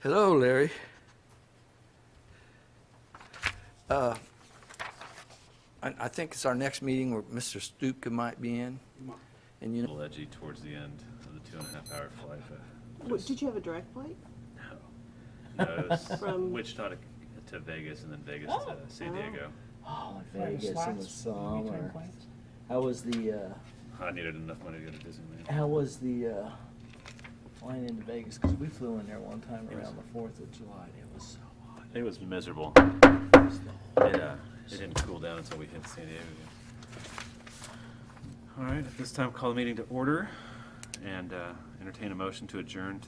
Hello, Larry. I think it's our next meeting where Mr. Stuka might be in. And A you know, little edgy towards the end of the 2.5-hour flight. What, did you have a direct flight? No, it was From- Wichita to Vegas and then Vegas to San Diego. Oh, Flying Vegas in the slots in between summer. planes? How was the I needed enough money to go to Disneyland. flying into Vegas? Because we flew in there one time It was- around the 4th of July. And it was so hot. It was miserable. It was the It didn't cool down until we hit San Diego. All right, at this time, call the meeting to order and entertain a motion to adjourn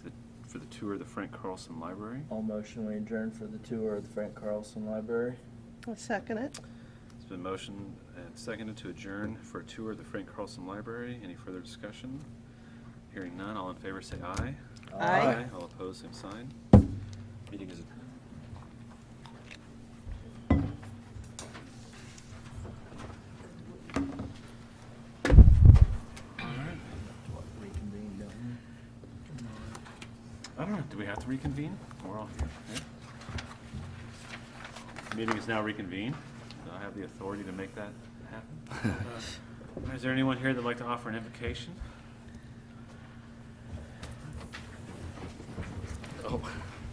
for the tour of the Frank Carlson Library. All motion we adjourn for the tour of the Frank Carlson Library. I'll second it. It's been motioned and seconded to adjourn for a tour of the Frank Carlson Library. Any further discussion? Hearing none, all in favor say aye. Aye. All opposed, same sign. Meeting is adjourned. What, reconvene, don't we? I don't know, do we have to reconvene? We're all here. Yeah. Meeting is now reconvened. Do I have the authority to make that happen? Is there anyone here that'd like to offer an invocation? oh,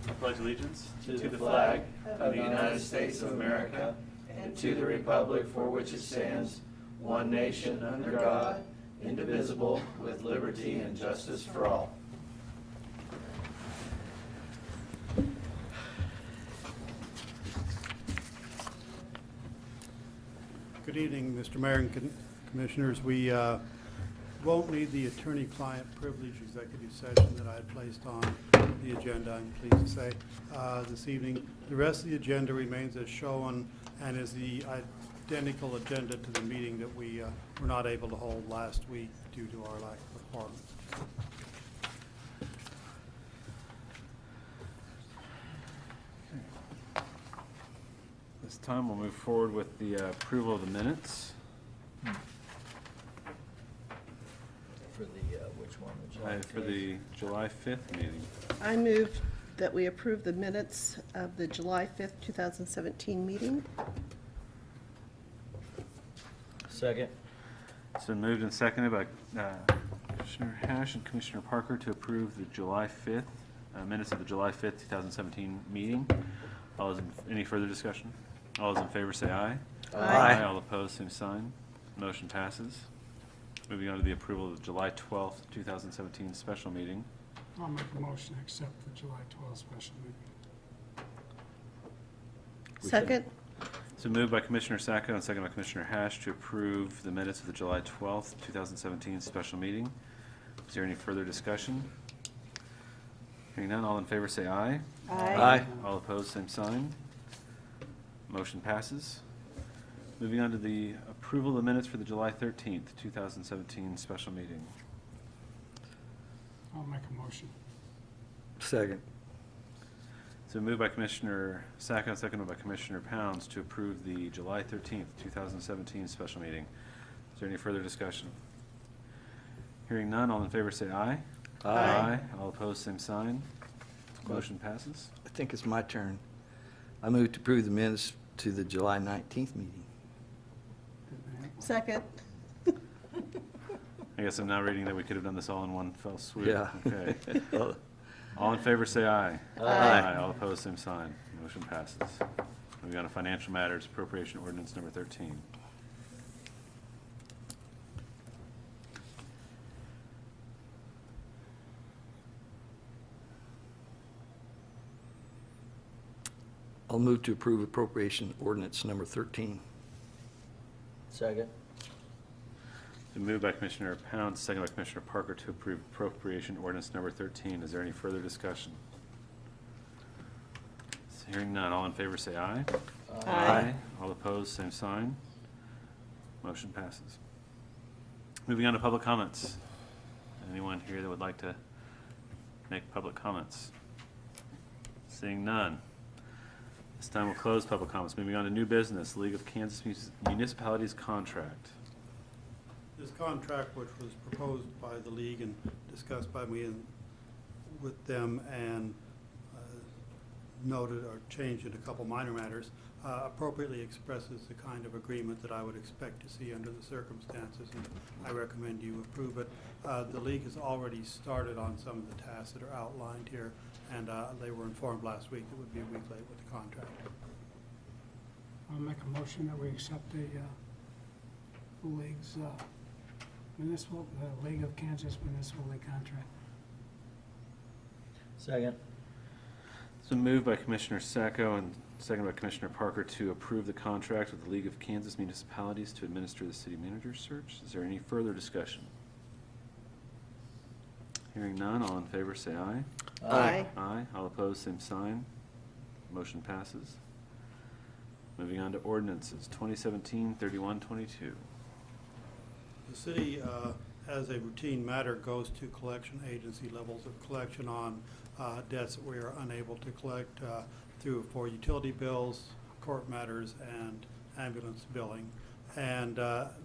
I pledge allegiance To the flag of the United States of America and to the republic for which it stands, one nation under God, indivisible, with liberty and justice for all. Good evening, Mr. Mayor and Commissioners. We won't need the attorney-client privilege executive session that I had placed on the agenda, I'm pleased to say, this evening. The rest of the agenda remains as shown and is the identical agenda to the meeting that we were not able to hold last week due to our lack of a quorum. This time we'll move forward with the approval of the minutes. For the, which one? The July For the July 5th meeting. I move that we approve the minutes of the July 5th, 2017 meeting. Second. It's been moved and seconded by Commissioner Hash and Commissioner Parker to approve the July 5th, minutes of the July 5th, 2017 meeting. Any further discussion? All those in favor say aye. Aye. All opposed, same sign. Motion passes. Moving on to the approval of the July 12th, 2017 special meeting. I'll make a motion to accept the July 12th special meeting. Second? It's been moved by Commissioner Sacco and seconded by Commissioner Hash to approve the minutes of the July 12th, 2017 special meeting. Is there any further discussion? Hearing none, all in favor say aye. Aye. All opposed, same sign. Motion passes. Moving on to the approval of the minutes for the July 13th, 2017 special meeting. I'll make a motion. second. So moved by Commissioner Sacco, seconded by Commissioner Pounds to approve the July 13th, 2017 special meeting. Is there any further discussion? Hearing none, all in favor say aye. Aye. All opposed, same sign. Motion passes. I think it's my turn. I move to approve the minutes to the July 19th meeting. Second? I guess I'm now reading that we could have done this all in one fell swoop. Yeah. Okay. All in favor say aye. Aye. All opposed, same sign. Motion passes. Moving on to financial matters, appropriation ordinance number 13. I'll move to approve appropriation ordinance number 13. Second. Been moved by Commissioner Pounds, seconded by Commissioner Parker to approve appropriation ordinance number 13. Is there any further discussion? Hearing none, all in favor say aye. Aye. All opposed, same sign. Motion passes. Moving on to public comments. Anyone here that would like to make public comments? Seeing none. This time we'll close public comments. Moving on to new business, League of Kansas Municipalities contract. This contract, which was proposed by the league and discussed by me and with them and noted or changed in a couple minor matters, appropriately expresses the kind of agreement that I would expect to see under the circumstances, and I recommend you approve it. The league has already started on some of the tasks that are outlined here, and they were informed last week it would be a week late with the contract. I'll make a motion that we accept the league's municipal, League of Kansas Municipal League contract. Second. It's been moved by Commissioner Sacco and seconded by Commissioner Parker to approve the contract with the League of Kansas Municipalities to administer the city manager search. Is there any further discussion? Hearing none, all in favor say aye. Aye. Aye. All opposed, same sign. Motion passes. Moving on to ordinances, 2017-3122. The city, as a routine matter, goes to collection agency levels of collection on debts that we are unable to collect for utility bills, court matters, and ambulance billing. And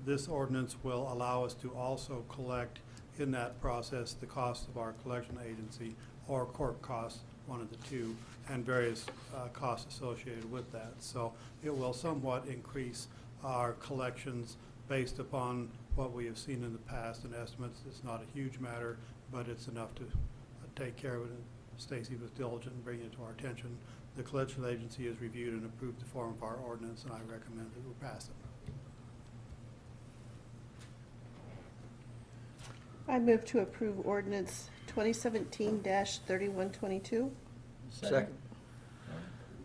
this ordinance will allow us to also collect in that process the cost of our collection agency or court costs, one of the two, and various costs associated with that. So it will somewhat increase our collections based upon what we have seen in the past and estimates. It's not a huge matter, but it's enough to take care of it. And Stacy was diligent in bringing it to our attention. The collection agency has reviewed and approved the form of our ordinance, and I recommend that we pass it. I move to approve ordinance 2017-3122. Second.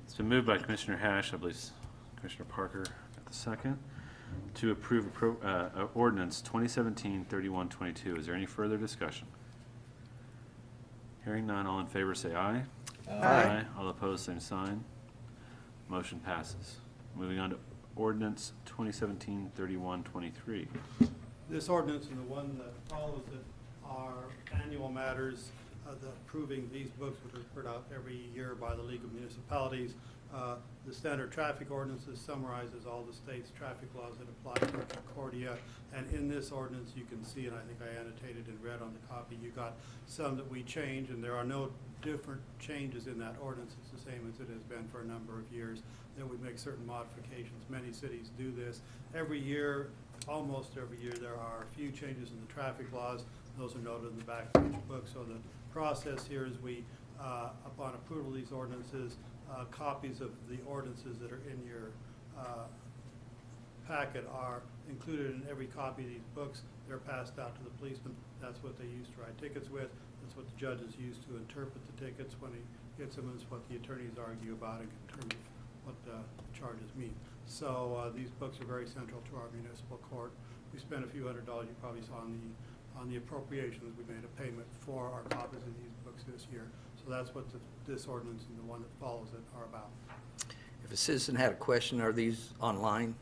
It's been moved by Commissioner Hash, I believe Commissioner Parker at the second, to approve ordinance 2017-3122. Is there any further discussion? Hearing none, all in favor say aye. Aye. All opposed, same sign. Motion passes. Moving on to ordinance 2017-3123. This ordinance and the one that follows it are annual matters, approving these books, which are put out every year by the League of Municipalities. The standard traffic ordinances summarizes all the state's traffic laws that apply to Concordia. And in this ordinance, you can see, and I think I annotated and read on the copy, you got some that we change, and there are no different changes in that ordinance. It's the same as it has been for a number of years, that we make certain modifications. Many cities do this. Every year, almost every year, there are a few changes in the traffic laws. Those are noted in the back of each book. So the process here is we, upon approval of these ordinances, copies of the ordinances that are in your packet are included in every copy of these books. They're passed out to the policeman. That's what they use to write tickets with. That's what the judges use to interpret the tickets when he gets them. It's what the attorneys argue about in terms of what the charges mean. So these books are very central to our municipal court. We spent a few $100s. You probably saw on the appropriations. We made a payment for our copies of these books this year. So that's what this ordinance and the one that follows it are about. If a citizen had a question, are these online?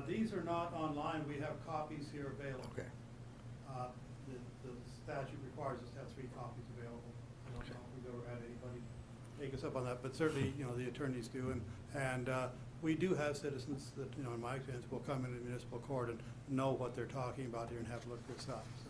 These are not online. We have copies here available. Okay. The statute requires us to have 3 copies available. I don't know if we've ever had anybody take us up on that, but certainly, the attorneys do. And we do have citizens that, in my experience, will come into municipal court and know what they're talking about here and have looked this up. So.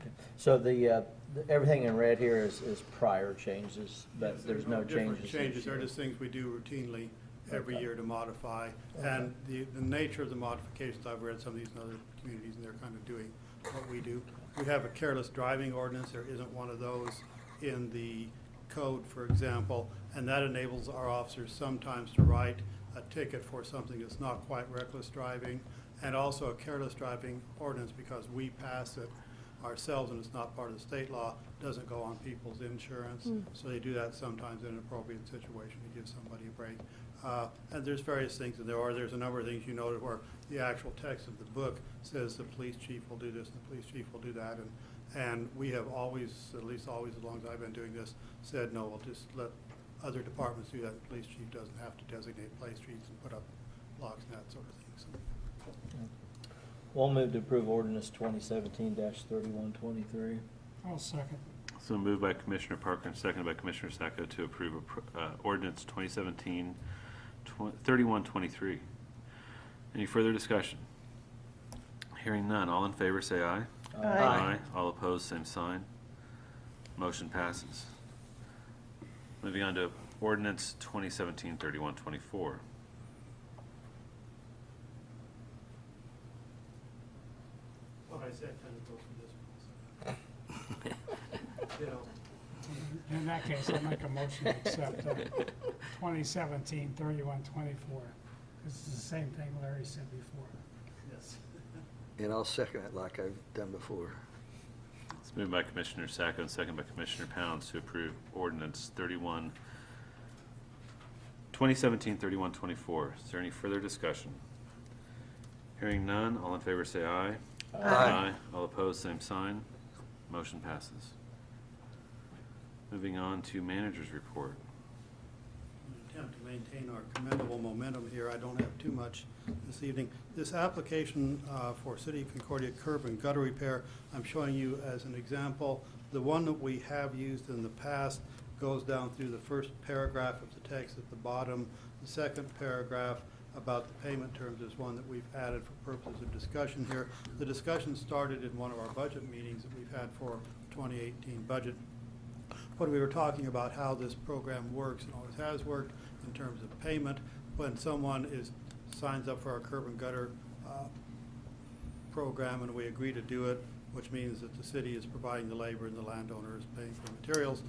Okay. So the everything in red here is prior changes, but Yes, there's no different changes. changes. this They're year. just things we do routinely every Okay. year to modify. Okay. And the nature of the modifications, I've read some of these in other communities, and they're kind of doing what we do. We have a careless driving ordinance. There isn't one of those in the code, for example, and that enables our officers sometimes to write a ticket for something that's not quite reckless driving, and also a careless driving ordinance, because we pass it ourselves and it's not part of the state law, doesn't go on people's insurance. So they do that sometimes in an appropriate situation to give somebody a break. And there's various things in there, or there's a number of things you noted where the actual text of the book says the police chief will do this and the police chief will do that. And we have always, at least always as long as I've been doing this, said, no, we'll just let other departments do that. The police chief doesn't have to designate play streets and put up locks and that sort of thing. So. We'll move to approve ordinance 2017-3123. I'll second. So moved by Commissioner Parker and seconded by Commissioner Sacco to approve ordinance 2017-3123. Any further discussion? Hearing none, all in favor say aye. Aye. All opposed, same sign. Motion passes. Moving on to ordinance 2017-3124. What I said kind of goes for this one. You know, In that case, I'll make a motion to accept 2017-3124. This is the same thing Larry said before. yes. And I'll second it like I've done before. It's moved by Commissioner Sacco and second by Commissioner Pounds to approve ordinance 2017-3124. Is there any further discussion? Hearing none, all in favor say aye. Aye. All opposed, same sign. Motion passes. Moving on to manager's report. In an attempt to maintain our commendable momentum here, I don't have too much this evening. This application for City of Concordia curb and gutter repair, I'm showing you as an example. The one that we have used in the past goes down through the first paragraph of the text at the bottom. The second paragraph about the payment terms is one that we've added for purposes of discussion here. The discussion started in one of our budget meetings that we've had for 2018 budget, when we were talking about how this program works and always has worked in terms of payment. When someone signs up for our curb and gutter program and we agree to do it, which means that the city is providing the labor and the landowner is paying for materials,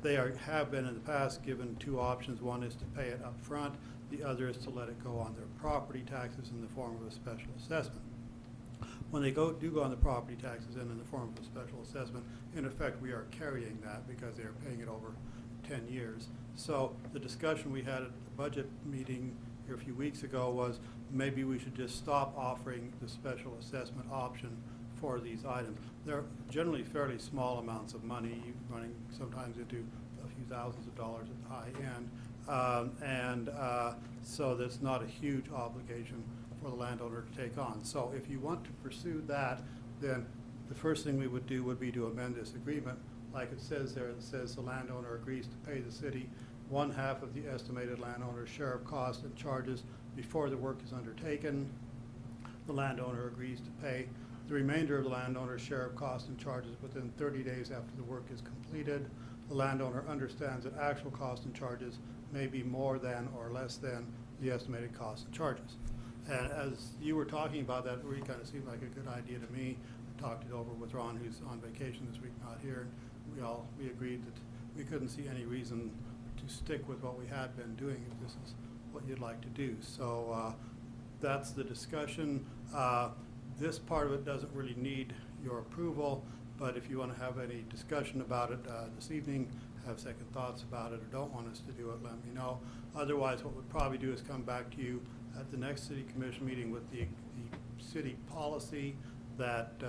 they have been in the past given two options. One is to pay it up front. The other is to let it go on their property taxes in the form of a special assessment. When they do go on the property taxes and in the form of a special assessment, in effect, we are carrying that because they are paying it over 10 years. So the discussion we had at the budget meeting here a few weeks ago was maybe we should just stop offering the special assessment option for these items. They're generally fairly small amounts of money, running sometimes into a few thousands of dollars at the high end. So that's not a huge obligation for the landowner to take on. So if you want to pursue that, then the first thing we would do would be to amend this agreement. Like it says there, it says the landowner agrees to pay the city 1/2 of the estimated landowner's share of costs and charges before the work is undertaken. The landowner agrees to pay the remainder of the landowner's share of costs and charges within 30 days after the work is completed. The landowner understands that actual costs and charges may be more than or less than the estimated costs and charges. And as you were talking about that, it really kind of seemed like a good idea to me. I talked it over with Ron, who's on vacation this week, not here. We agreed that we couldn't see any reason to stick with what we had been doing if this is what you'd like to do. So that's the discussion. This part of it doesn't really need your approval, but if you want to have any discussion about it this evening, have second thoughts about it, or don't want us to do it, let me know. Otherwise, what we'll probably do is come back to you at the next city commission meeting with the city policy that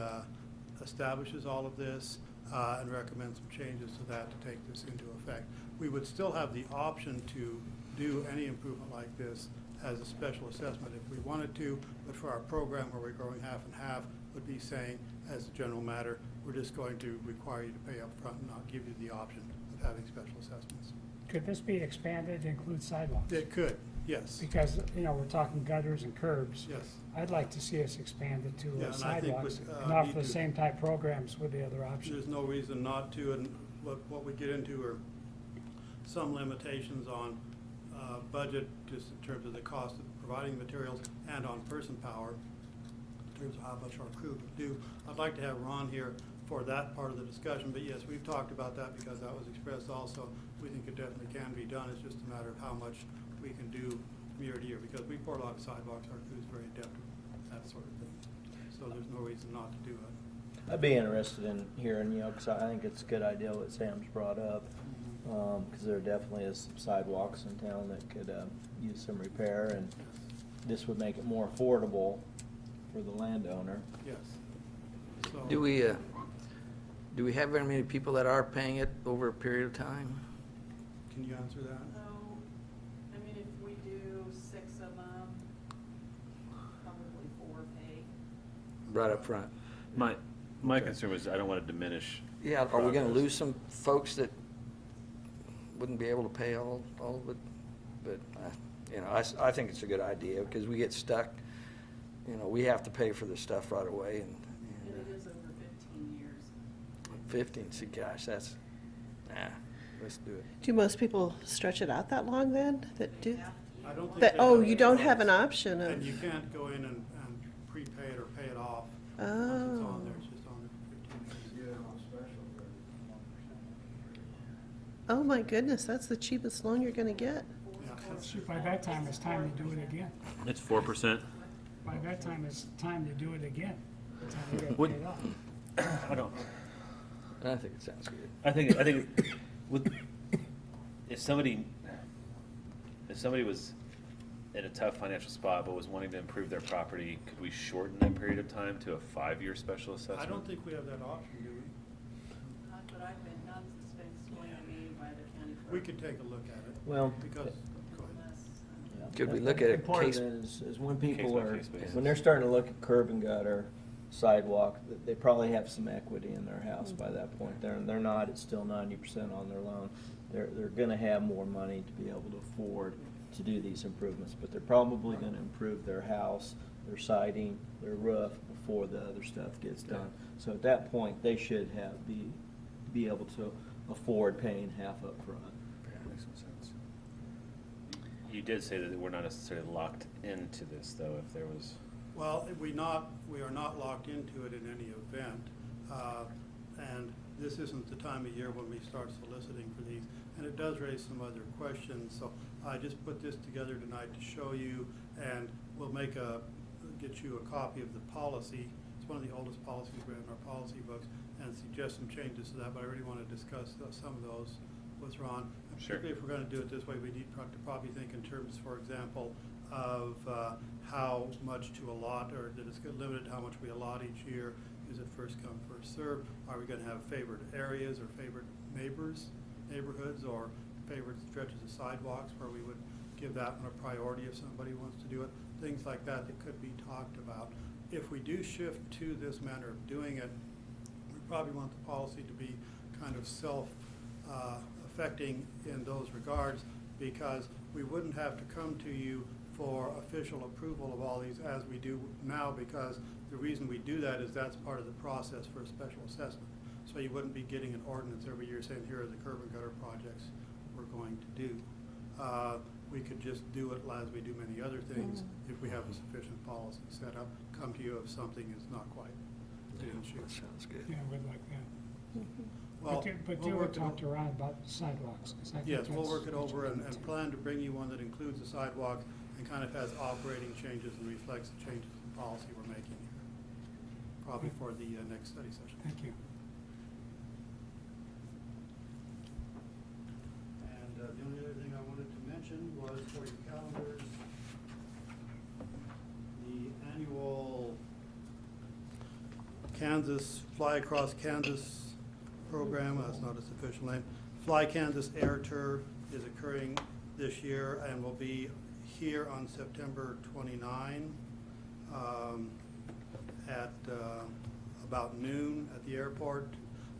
establishes all of this and recommend some changes to that to take this into effect. We would still have the option to do any improvement like this as a special assessment if we wanted to, but for our program where we're growing half and half, would be saying, as a general matter, we're just going to require you to pay up front and not give you the option of having special assessments. Could this be expanded to include sidewalks? It could, yes. Because, we're talking gutters and curbs. Yes. I'd like to see us expand it Yeah, to and I think sidewalks with, and offer need the to- same type programs with the other options. There's no reason not to, and what we get into are some limitations on budget, just in terms of the cost of providing materials and on person power, in terms of how much our crew would do. I'd like to have Ron here for that part of the discussion, but yes, we've talked about that because that was expressed also. We think it definitely can be done. It's just a matter of how much we can do from year to year, because we pour a lot of sidewalks. Our crew's very adept at that sort of thing. So there's no reason not to do it. I'd be interested in hearing, because I think it's a good idea what Sam's brought up. Because there definitely is some sidewalks in town that could use some repair, and this would make it more affordable for the landowner. Yes. So, Do we have very many people that are paying it over a period of time? can you answer that? No, I mean, if we do 6 of them, probably 4 pay. Right up front? My Okay. concern was I don't want to diminish. Yeah, are we gonna progress. lose some folks that wouldn't be able to pay all of it? But, I think it's a good idea, because we get stuck, we have to pay for the stuff right away, And it is over 15 years. 15, see, gosh, that's, let's do it. Do most people stretch it out that long then, that do? I don't think. That, they oh, have you any don't have choice. an option And you of, can't go in and prepay it or pay it off. Once it's on there, oh, it's just on there for 15 days. oh my goodness, that's the cheapest loan you're gonna get. Yeah. Shoot, by that time, it's time to do it again. It's 4%. By that time, it's time to do it again. It's time to get Would- paid off. I don't. I think it sounds good. I think with if somebody was in a tough financial spot but was wanting to improve their property, could we shorten that period of time to a 5-year special assessment? I don't think we have that option, do we? Not that I've been, none that's been explained to me by the county clerk. We could take a look at it. Well, Because, go ahead. Unless, yeah. Could we look at And a part of case- it is when people Case by are, case basis. when they're starting to look at curb and gutter, sidewalk, they probably have some equity in their house by that point. They're not, it's still 90% on their loan. They're gonna have more money to be able to afford to do these improvements, but they're probably gonna improve their house, their siding, their roof before the other stuff gets done. So at that point, they should be able to afford paying half up front. Yeah, makes some sense. You did say that we're not necessarily locked into this, though, if there was. Well, we are not locked into it in any event. And this isn't the time of year when we start soliciting for these. And it does raise some other questions. So I just put this together tonight to show you, and we'll get you a copy of the policy. It's one of the oldest policies we have in our policy books, and suggest some changes to that, but I really want to discuss some of those with Ron. And Sure. particularly if we're going to do it this way, we need to probably think in terms, for example, of how much to allot, or that it's limited to how much we allot each year. Is it first come, first served? Are we going to have favored areas or favored neighborhoods, or favored stretches of sidewalks where we would give that one a priority if somebody wants to do it? Things like that that could be talked about. If we do shift to this manner of doing it, we probably want the policy to be kind of self-affecting in those regards, because we wouldn't have to come to you for official approval of all these as we do now, because the reason we do that is that's part of the process for a special assessment. So you wouldn't be getting an ordinance every year saying, here are the curb and gutter projects we're going to do. We could just do it as we do many other things if we have a sufficient policy set up, come to you if something is not quite in shape. That sounds good. Yeah, we'd like that. Well, But we'll you work would it talk o- to Ron about the sidewalks, 'cause I think Yes, we'll that's work it what over you and need to. plan to bring you one that includes the sidewalks and kind of has operating changes and reflects the changes in policy we're making here. Probably for the next study session. Thank you. And the only other thing I wanted to mention was for your calendars, the annual Fly Across Kansas program, that's not its official name, Fly Kansas Air Tour is occurring this year and will be here on September 29 at about noon at the airport.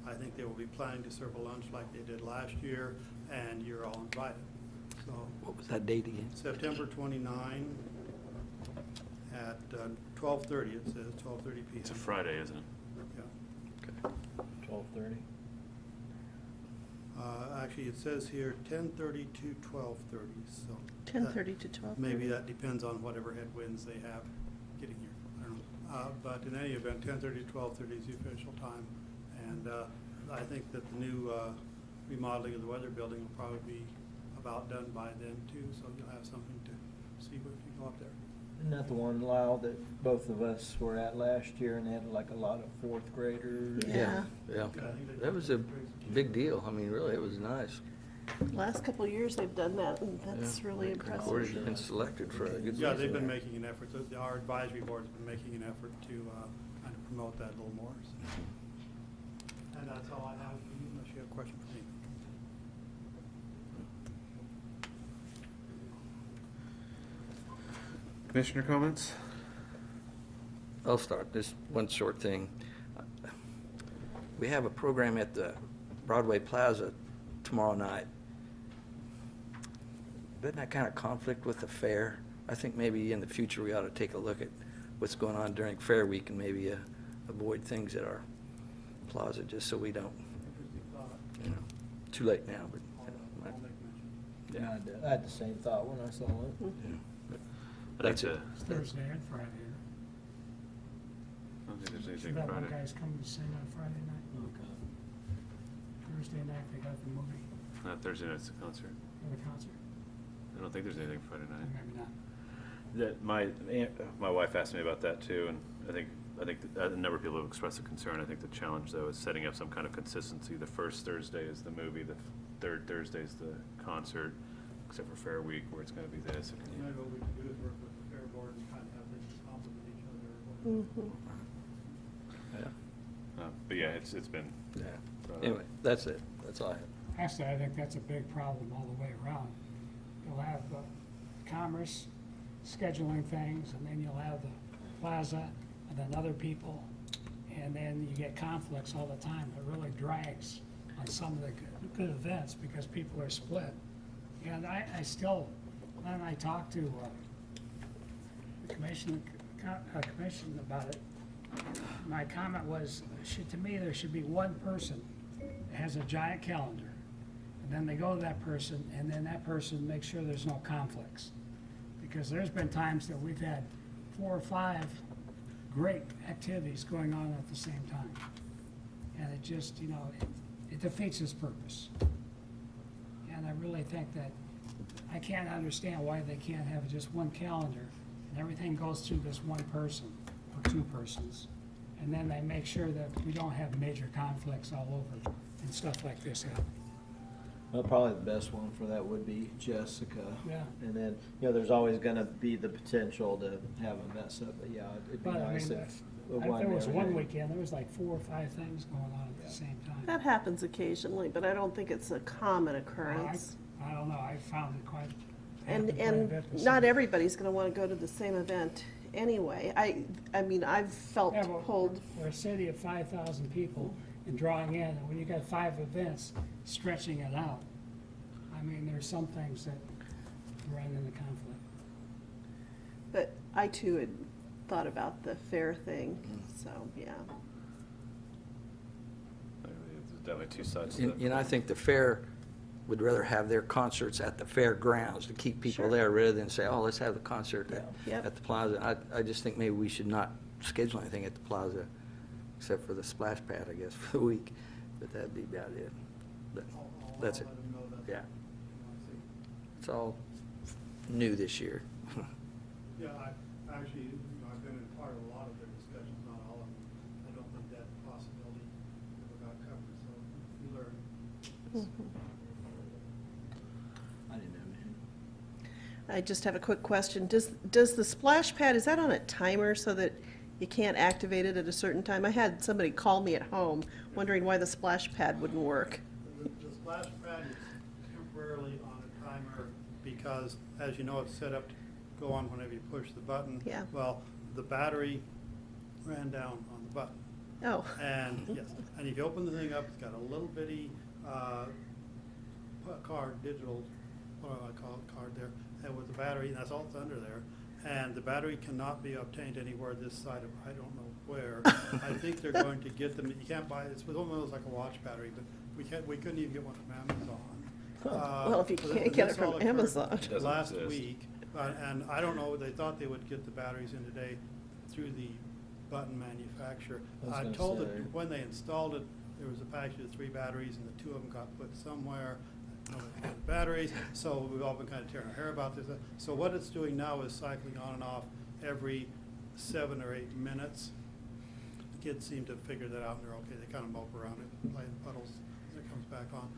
I think they will be planning to serve a lunch like they did last year, and you're all invited. So What was that date again? September 29 at 12:30, it says, 12:30 p.m. It's a Friday, isn't it? Yeah. 12:30? Actually, it says here 10:30 to 12:30, so. 10:30 to 12:30. Maybe that depends on whatever headwinds they have getting here. I don't know. But in any event, 10:30 to 12:30 is the official time. And I think that the new remodeling of the weather building will probably be about done by then too, so you'll have something to see if you go up there. Isn't that the one, Lyle, that both of us were at last year and they had like a lot of fourth graders? Yeah. Yeah. That was a big deal. I mean, really, it was nice. Last couple of years they've done that, and that's Yeah. really Concordia's impressive. been selected for a good reason. Yeah, they've been making an effort. Our advisory board's been making an effort to kind of promote that a little more. so. And that's all I have for you, unless you have a question for me. Commissioner comments? I'll start, this one short thing. We have a program at the Broadway Plaza tomorrow night. Doesn't that kind of conflict with the fair? I think maybe in the future we ought to take a look at what's going on during Fair Week and maybe avoid things at our plaza, just so we don't, Interesting thought. you know, too late now, but Yeah. I had the same thought when I saw it. That's it. It's Thursday and Friday. I don't think there's Should anything that one Friday. guy's coming to sing on Friday night? Okay. Thursday night, they got the movie Not Thursday night's the concert. or the concert. I don't think there's anything Friday Or night. maybe not. That my wife asked me about that too, and I think a number of people have expressed a concern. I think the challenge though is setting up some kind of consistency. The first Thursday is the movie, the third Thursday is the concert, except for Fair Week where it's going to be this. Maybe what we can do is work with the fair board and kind of have them complement each other. or whatever. Yeah. But yeah, it's been. Yeah. brought up. Anyway, that's it. That's all I have. Actually, I think that's a big problem all the way around. You'll have commerce scheduling things, and then you'll have the plaza, and then other people, and then you get conflicts all the time. It really drags on some of the good events because people are split. And I still, when I talked to the commission about it, my comment was, to me, there should be one person that has a giant calendar. And then they go to that person, and then that person makes sure there's no conflicts. Because there's been times that we've had 4 or 5 great activities going on at the same time. And it just, it defeats its purpose. And I really think that, I can't understand why they can't have just one calendar, and everything goes through this one person, or 2 persons. And then they make sure that we don't have major conflicts all over, and stuff like this happen. Well, probably the best one for that would be Jessica. Yeah. And then, there's always gonna be the potential to have a mess up, but yeah, it'd be But I nice mean, if there the one. was every one day. weekend, there was like 4 or 5 things going on at the same time. That happens occasionally, but I don't think it's a common Well, occurrence. I don't know, I found it quite. And, happened quite a and bit this not year. everybody's gonna wanna go to the same event anyway. I mean, I've felt Yeah, but pulled, we're a city of 5,000 people and drawing in, and when you got 5 events, stretching it out. I mean, there's some things that run into conflict. but I too had thought about the fair thing, so, yeah. There's definitely 2 sides to that. I think the fair would rather have their concerts at the fairgrounds to keep people Sure. there rather than say, oh, let's have the concert Yep. at the plaza. I just think maybe we should not schedule anything at the plaza except for the splash pad, I guess, for the week. But that'd be about it. But that's it. I'll let them know that. Yeah. I think. It's all new this year. Yeah, I've been in part of a lot of their discussions, not all of them. I don't think that possibility ever got covered, so you learn. I didn't have anything. I just have a quick question. Does the splash pad, is that on a timer so that you can't activate it at a certain time? I had somebody call me at home wondering why the splash pad wouldn't work. The splash pad is temporarily on a timer because, as you know, it's set up to go on whenever you push the button. Yeah. Well, the battery ran down on the button. Oh. And, yes, and if you open the thing up, it's got a little bitty card, digital, what do I call it, card there, and with the battery, and that's all that's under there. And the battery cannot be obtained anywhere this side of, I don't know where. I think they're going to get them, you can't buy, it's one of those like a watch battery, but we couldn't even get one from Amazon. Well, if you So can't get it this all from occurred Amazon. It doesn't Last exist. week, and I don't know, they thought they would get the batteries in today through the button manufacturer. I was I'm gonna told say. that when they installed it, there was a package of 3 batteries, and the 2 of them got put somewhere. Nobody got the batteries, so we've all been kind of tearing our hair about this. So what it's doing now is cycling on and off every 7 or 8 minutes. The kids seem to have figured that out, and they're okay. They kind of mope around it, play in puddles, and it comes back on.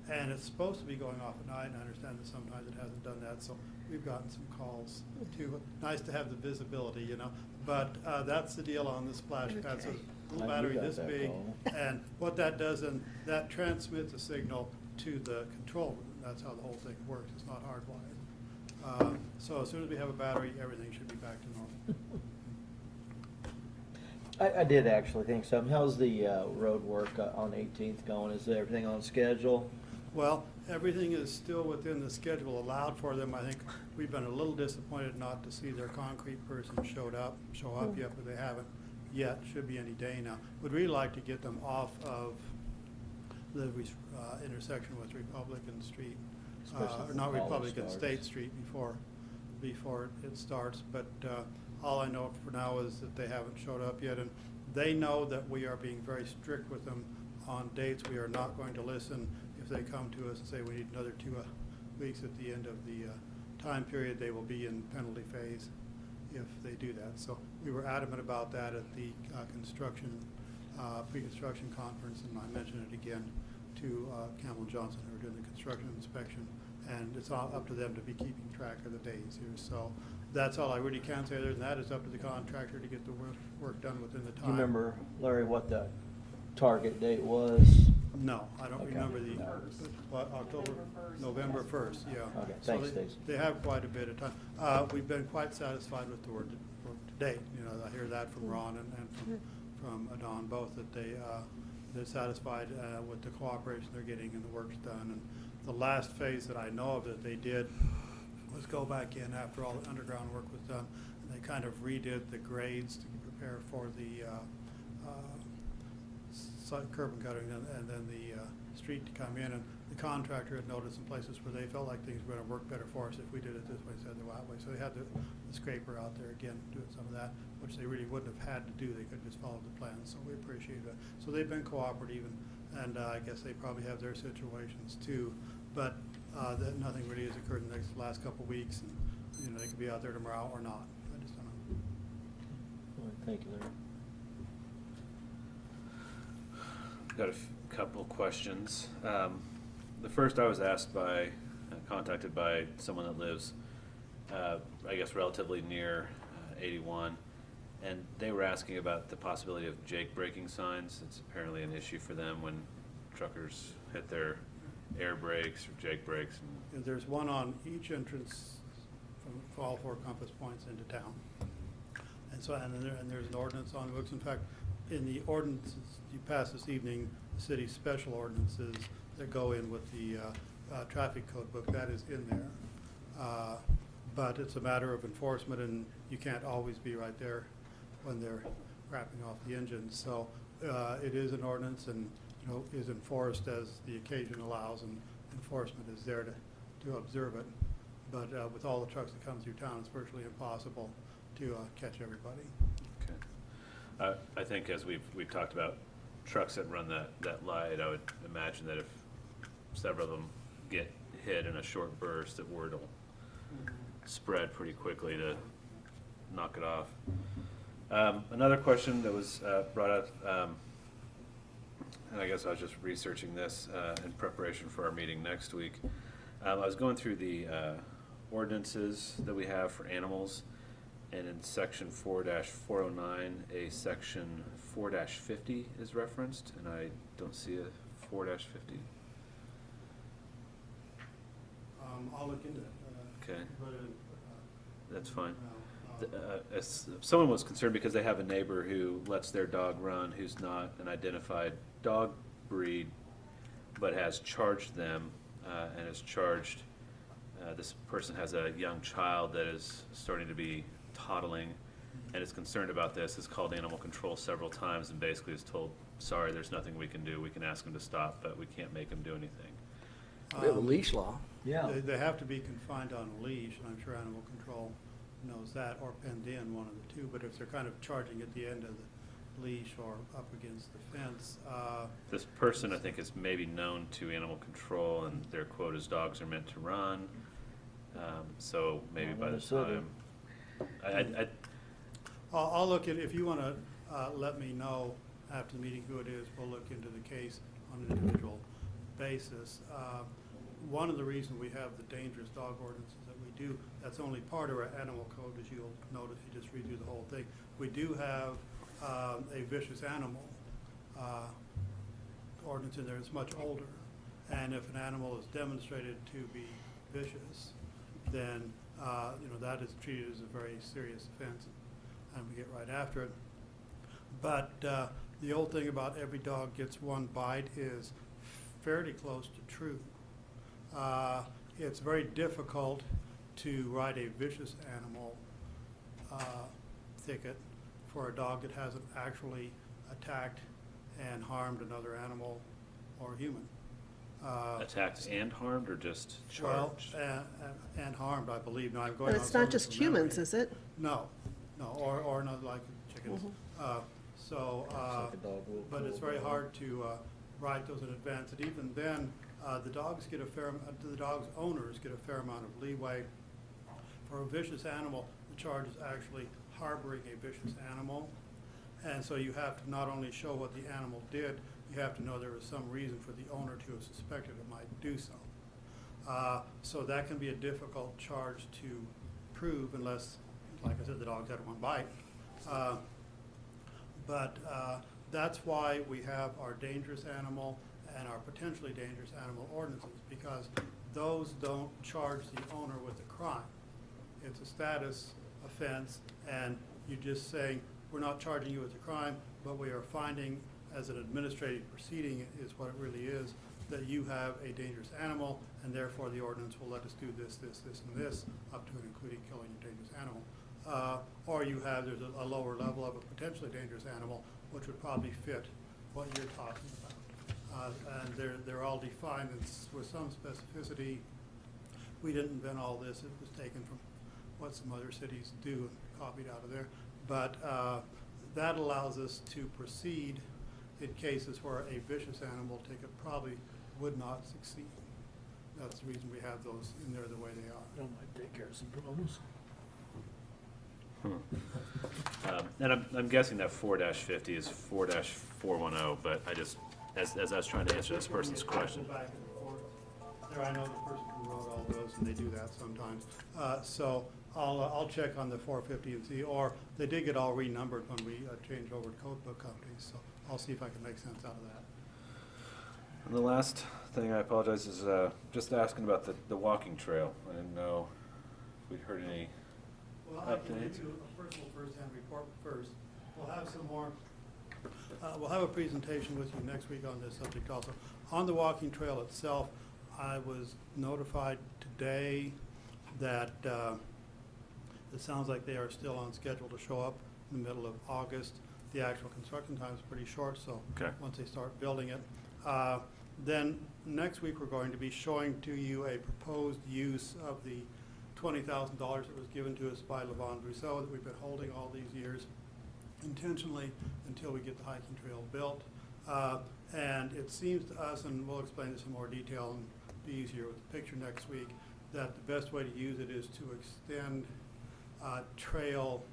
And it's supposed to be going off at night, and I understand that sometimes it hasn't done that, so we've gotten some calls too. Nice to have the visibility, but that's the deal on the splash pad. So Okay. little Like, battery you got this that big, call. and what that does, and that transmits a signal to the control room. That's how the whole thing works. It's not hardwired. So as soon as we have a battery, everything should be back to normal. I did actually think something. How's the road work on 18th going? Is everything on schedule? Well, everything is still within the schedule allowed for them. I think we've been a little disappointed not to see their concrete person show up yet, but they haven't yet. Should be any day now. Would really like to get them off of the intersection with Republican Street Especially if not college Republican, starts. State Street before it starts. But all I know for now is that they haven't showed up yet, and they know that we are being very strict with them on dates. We are not going to listen if they come to us and say we need another 2 weeks at the end of the time period. They will be in penalty phase if they do that. So we were adamant about that at the pre-construction conference, and I mentioned it again to Campbell and Johnson, who are doing the construction inspection, and it's all up to them to be keeping track of the days here. So that's all I really can say. Other than that, it's up to the contractor to get the work done within the time. Do you remember, Larry, what the target date was? No, I don't Okay. remember the, No. what, October, November 1st, yeah. Okay, So thanks, they- Stacy. They have quite a bit of time. We've been quite satisfied with the work to date. You know, I hear that from Ron and from Don both, that they're satisfied with the cooperation they're getting and the work's done. And the last phase that I know of that they did was go back in after all the underground work was done, and they kind of redid the grades to prepare for the curb and guttering, and then the street to come in. And the contractor had noticed some places where they felt like things were going to work better for us if we did it this way instead of that way. So they had the scraper out there again doing some of that, which they really wouldn't have had to do. They could just follow the plan. So we appreciate that. So they've been cooperative, and I guess they probably have their situations too. But that nothing really has occurred in the last couple of weeks, and you know, they could be out there tomorrow or not. I just don't know. All right, thank you, Larry. Got a couple questions. The first, I was contacted by someone that lives, I guess, relatively near 81, and they were asking about the possibility of jake braking signs. It's apparently an issue for them when truckers hit their air brakes or jake brakes. And there's one on each entrance for all 4 compass points into town. And so, and there's an ordinance on the books. In fact, in the ordinances you passed this evening, the city's special ordinances that go in with the traffic code book, that is in there. But it's a matter of enforcement, and you can't always be right there when they're wrapping off the engine. So it is an ordinance, and you know, is enforced as the occasion allows, and enforcement is there to observe it. But with all the trucks that come through town, it's virtually impossible to catch everybody. Okay. I think as we've talked about trucks that run that light, I would imagine that if several of them get hit in a short burst, that word will spread pretty quickly to knock it off. Another question that was brought up, and I guess I was just researching this in preparation for our meeting next week. I was going through the ordinances that we have for animals, and in section 4-409, a section 4-50 is referenced, and I don't see a 4-50. I'll look into that. Okay. But, That's fine. no, As someone was concerned because they have a neighbor who lets their dog run who's not an identified dog breed, but has charged them and has charged, this person has a young child that is starting to be toddling and is concerned about this, has called animal control several times and basically is told, sorry, there's nothing we can do. We can ask him to stop, but we can't make him do anything. We have a leash law. Yeah. They have to be confined on a leash, and I'm sure animal control knows that, or penned in, one of the two. But if they're kind of charging at the end of the leash or up against the fence, This person, I think, is maybe known to animal control, and their quote is dogs are meant to run. So maybe by the Understood. time, I'll look at, if you want to let me know after the meeting who it is, we'll look into the case on an individual basis. One of the reasons we have the dangerous dog ordinances that we do, that's only part of our animal code, as you'll notice, you just read through the whole thing. We do have a vicious animal ordinance in there. It's much older. And if an animal is demonstrated to be vicious, then that is treated as a very serious offense, and we get right after it. But the old thing about every dog gets one bite is fairly close to true. It's very difficult to write a vicious animal ticket for a dog that hasn't actually attacked and harmed another animal or human. Attacked and harmed, or just Well, charged? and harmed, I believe. Now, I'm going But on it's some not just from memory. humans, is it? No, or not like chickens. So, like a dog will but it's pull very down. hard to write those in advance, and even then, the dogs get the dog's owners get a fair amount of leeway. For a vicious animal, the charge is actually harboring a vicious animal, and so you have to not only show what the animal did, you have to know there was some reason for the owner to have suspected it might do so. So that can be a difficult charge to prove unless, like I said, the dog's had one bite. But that's why we have our dangerous animal and our potentially dangerous animal ordinances, because those don't charge the owner with a crime. It's a status offense, and you're just saying, we're not charging you with a crime, but we are finding as an administrative proceeding is what it really is, that you have a dangerous animal, and therefore the ordinance will let us do this, this, this, and this, up to and including killing a dangerous animal. Or you have, there's a lower level of a potentially dangerous animal, which would probably fit what you're talking about. And they're all defined with some specificity. We didn't invent all this, it was taken from what some other cities do and copied out of there. But that allows us to proceed in cases where a vicious animal ticket probably would not succeed. That's the reason we have those in there the way they are. That might take care of some problems. And I'm guessing that 4-50 is 4-410, but I just, as I was trying to answer this person's question. Back and forth. There, I know the person who wrote all those, and they do that sometimes. So I'll check on the 450 and see, or they did get all renumbered when we changed over to code book companies, so I'll see if I can make sense out of that. And the last thing, I apologize, is just asking about the walking trail. I didn't know if we'd heard any. Well, I can Updates? give you a personal first-hand report first. We'll have some more, we'll have a presentation with you next week on this subject also. On the walking trail itself, I was notified today that it sounds like they are still on schedule to show up in the middle of August. The actual construction time is pretty short, so Okay. once they start building it. Then next week, we're going to be showing to you a proposed use of the $20,000 that was given to us by Levon Rousseau that we've been holding all these years intentionally until we get the hiking trail built. And it seems to us, and we'll explain this in more detail and be easier with the picture next week, that the best way to use it is to extend trail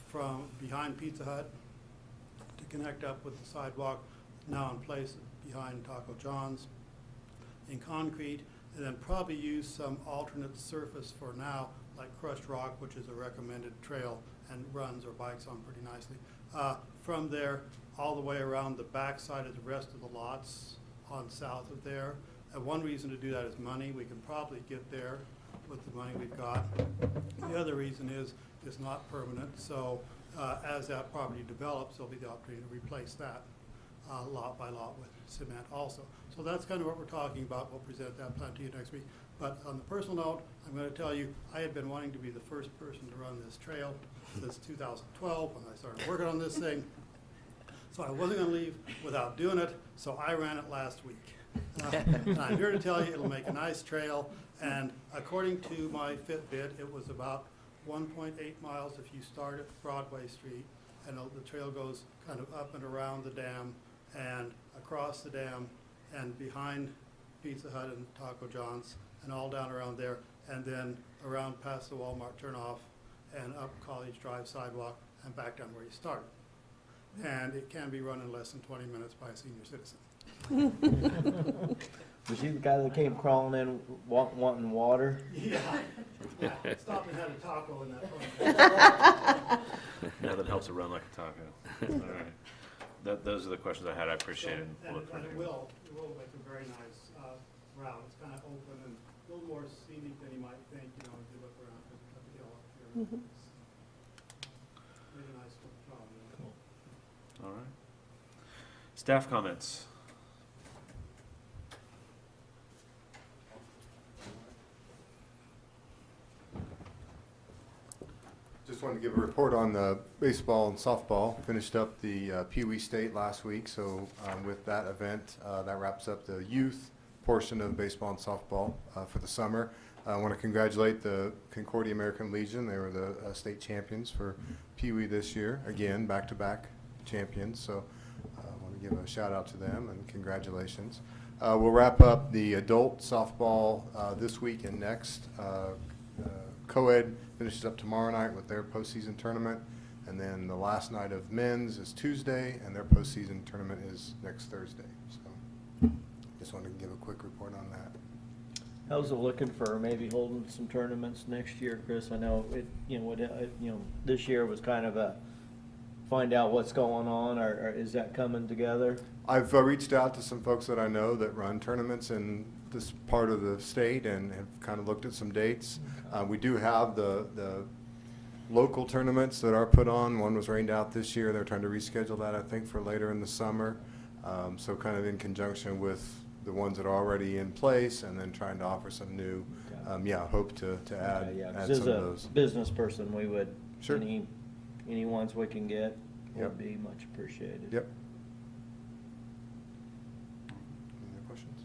from behind Pizza Hut to connect up with the sidewalk now in place behind Taco John's in concrete, and then probably use some alternate surface for now, like crushed rock, which is a recommended trail and runs or bikes on pretty nicely. From there, all the way around the back side of the rest of the lots on south of there. And one reason to do that is money. We can probably get there with the money we've got. The other reason is it's not permanent, so as that property develops, there'll be the opportunity to replace that lot by lot with cement also. So that's kind of what we're talking about. We'll present that plan to you next week. But on the personal note, I'm going to tell you, I had been wanting to be the first person to run this trail since 2012 when I started working on this thing. So I wasn't going to leave without doing it, so I ran it last week. And I'm here to tell you it'll make a nice trail, and according to my Fitbit, it was about 1.8 miles if you start at Broadway Street, and the trail goes kind of up and around the dam and across the dam and behind Pizza Hut and Taco John's and all down around there, and then around past the Walmart turnoff and up College Drive sidewalk and back down where you started. And it can be run in less than 20 minutes by a senior citizen. Was you the guy that came crawling in wanting water? Yeah. Stopped and had a taco in that one. Nothing helps it run like a taco. All right. Those are the questions I had. I appreciate it. And We'll look for it it. will make a very nice route. It's kind of open and a little more scenic than you might think, you know, if you look around at the hill up here. Mhm. It's really nice little problem. All right. Staff comments. Just want want to give a report on the baseball and softball. Finished up the Pee Wee State last week, so with that event, that wraps up the youth portion of baseball and softball for the summer. I want to congratulate the Concordia American Legion. They were the state champions for Pee Wee this year. Again, back-to-back champions, so I want to give a shout out to them and congratulations. We'll wrap up the adult softball this week and next. Co-ed finishes up tomorrow night with their postseason tournament, and then the last night of men's is Tuesday, and their postseason tournament is next Thursday. So, just wanted to give a quick report on that. How's it looking for maybe holding some tournaments next year, Chris? I know it, this year was kind of a find out what's going on, or is that coming together? I've reached out to some folks that I know that run tournaments in this part of the state and have kind of looked at some dates. We do have the local tournaments that are put on. One was rained out this year. They're trying to reschedule that, I think, for later in the summer. So kind of in conjunction with the ones that are already in place and then trying to offer some new, hope to add, Okay, yeah, 'cause add as some of a those. business person, we would, Sure. any ones we can get Yep. would be much appreciated. Yep. Any other questions?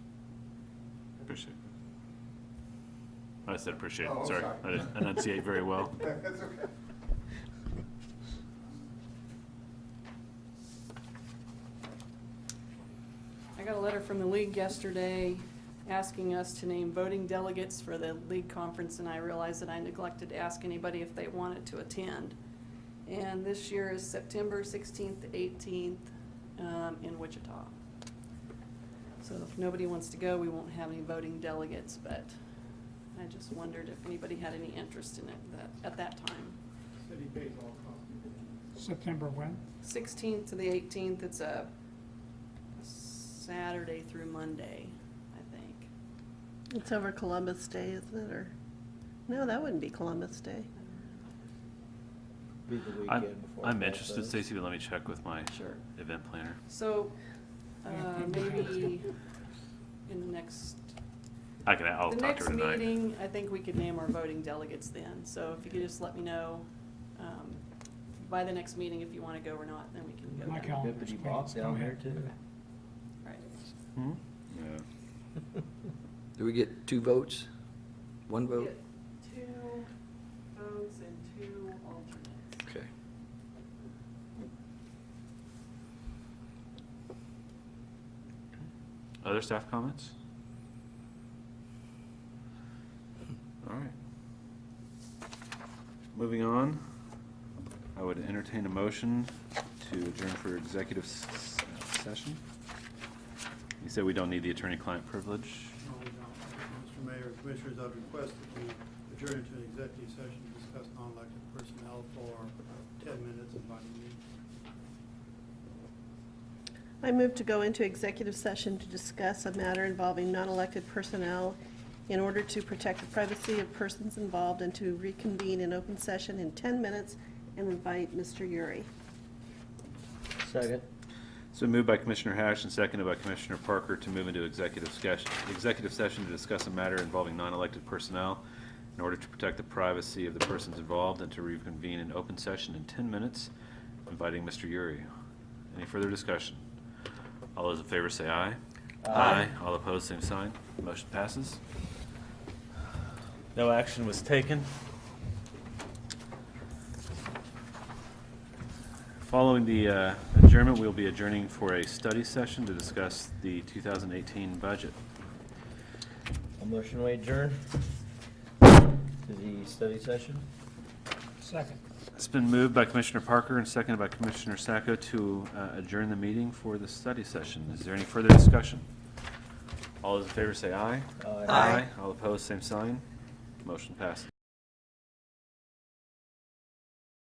Appreciate it. I said appreciate Oh, it, sorry. sorry. I didn't enunciate very well. That's okay. I got a letter from the league yesterday asking us to name voting delegates for the league conference, and I realized that I neglected to ask anybody if they wanted to attend. And this year is September 16th to 18th in Wichita. So if nobody wants to go, we won't have any voting delegates, but I just wondered if anybody had any interest in it at that time. City pays all costs. September when? 16th to the 18th, it's a Saturday through Monday, I think. It's over Columbus Day, isn't it, or, no, that wouldn't be Columbus Day. Be the I'm, weekend before. I'm fall interested, does. Stacy, but let me check with my Sure. event planner. So, maybe in the next, I'll the talk to next her tonight. meeting, I think we could name our voting delegates then. So if you could just let me know, by the next meeting if you wanna go or not, then we can go. My then. calendar. Deputy Please, Bob go down there ahead. too. Right. Hmm? Yeah. Do we get 2 votes? 1 We vote? get 2 votes and 2 alternates. Okay. Other staff comments? All right. Moving on, I would entertain a motion to adjourn for executive session. You said we don't need the attorney-client privilege. No, we don't. Mr. Mayor and Commissioners, I'd request that we adjourn to an executive session to discuss non-elected personnel for 10 minutes, inviting me. I move to go into executive session to discuss a matter involving non-elected personnel in order to protect the privacy of persons involved and to reconvene in open session in 10 minutes and invite Mr. Uri. Second. So moved by Commissioner Hash and seconded by Commissioner Parker to move into executive session to discuss a matter involving non-elected personnel in order to protect the privacy of the persons involved and to reconvene in open session in 10 minutes, inviting Mr. Uri. Any further discussion? All those in favor say aye. Aye. All opposed, same sign. Motion passes. No action was taken. Following the adjournment, we'll be adjourning for a study session to discuss the 2018 budget. A motion we adjourn to the study session. Second. It's been moved by Commissioner Parker and seconded by Commissioner Sacco to adjourn the meeting for the study session. Is there any further discussion? All those in favor say aye. Aye. Aye. All opposed, same sign. Motion passes.